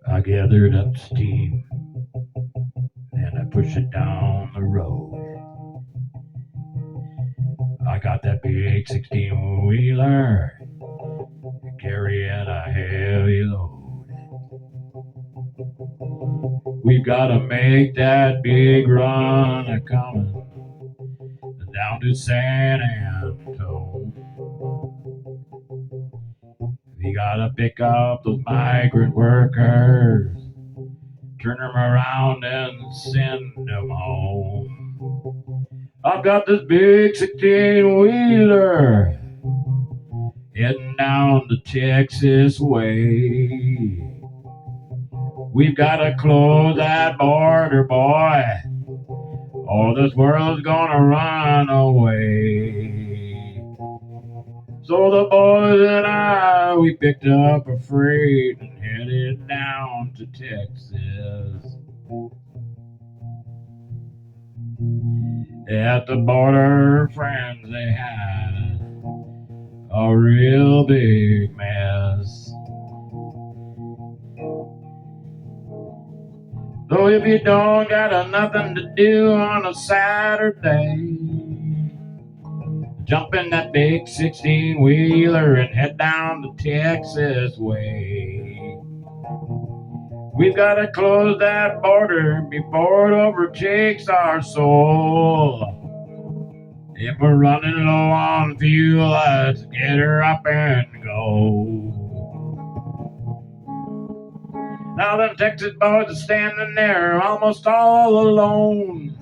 I gathered up steam and I pushed it down the road. I got that big 16 wheeler carrying a heavy load. We've got to make that big run a coming down to San Antonio. We got to pick up those migrant workers, turn them around and send them home. I've got this big 16 wheeler heading down the Texas way. We've got to close that border, boy, or this world's gonna run away. So the boys and I, we picked up a freight and headed down to Texas. At the border, friends, they had a real big mess. So if you don't got nothing to do on a Saturday, jump in that big 16 wheeler and head down the Texas way. We've got to close that border before it overtakes our soul. If we're running low on fuel, let's get her up and go. Now them Texas boys are standing there almost all alone,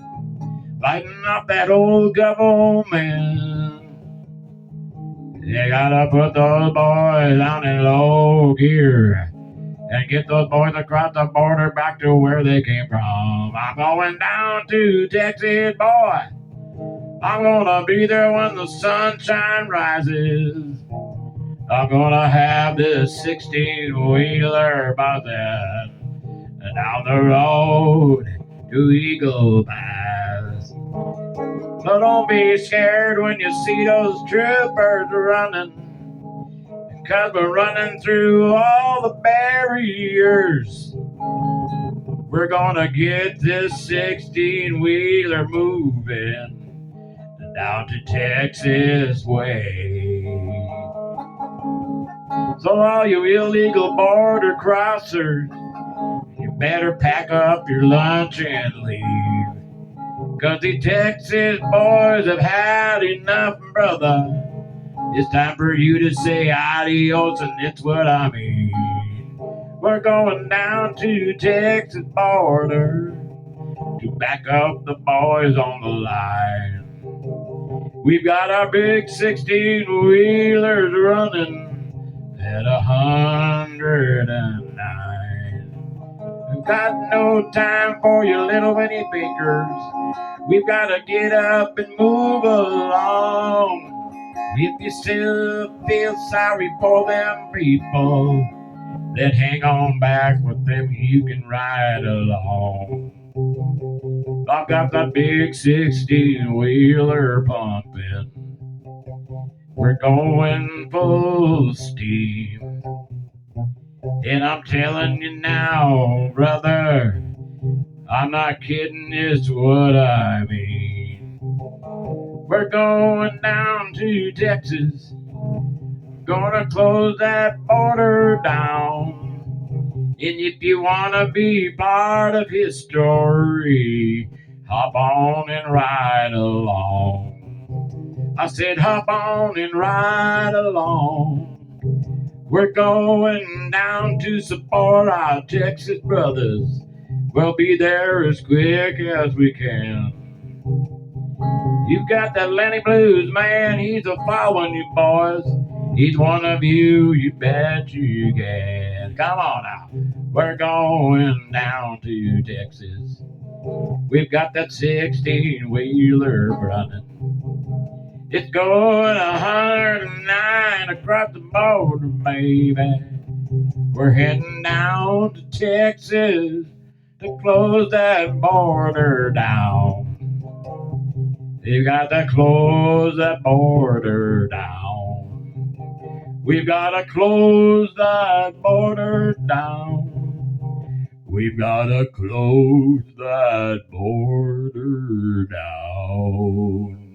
fighting off that old government. You gotta put those boys down in low gear and get those boys across the border back to where they came from. I'm going down to Texas, boy. I'm gonna be there when the sunshine rises. I'm gonna have this 16-wheeler buzzing down the road to Eagle Pass. So don't be scared when you see those troopers running, 'cause we're running through all the barriers. We're gonna get this 16-wheeler moving down to Texas way. So all you illegal border crossers, you better pack up your lunch and leave. 'Cause the Texas boys have had enough, brother. It's time for you to say adios, and it's what I mean. We're going down to Texas border to back up the boys on the line. We've got our big 16-wheelers running at 109. We've got no time for your little Winnie fingers. We've got to get up and move along. If you still feel sorry for them people, then hang on back with them, you can ride along. I've got that big 16-wheeler pumping. We're going full steam. And I'm telling you now, brother, I'm not kidding, it's what I mean. We're going down to Texas, gonna close that border down. And if you wanna be part of his story, hop on and ride along. I said hop on and ride along. We're going down to support our Texas brothers. We'll be there as quick as we can. You've got that Lenny Blues, man, he's a following you boys. He's one of you, you bet you can. Come on now. We're going down to Texas. We've got that 16-wheeler running. It's going 109 across the border, baby. We're heading down to Texas to close that border down. You got to close that border down. We've got to close that border down. We've got to close that border down.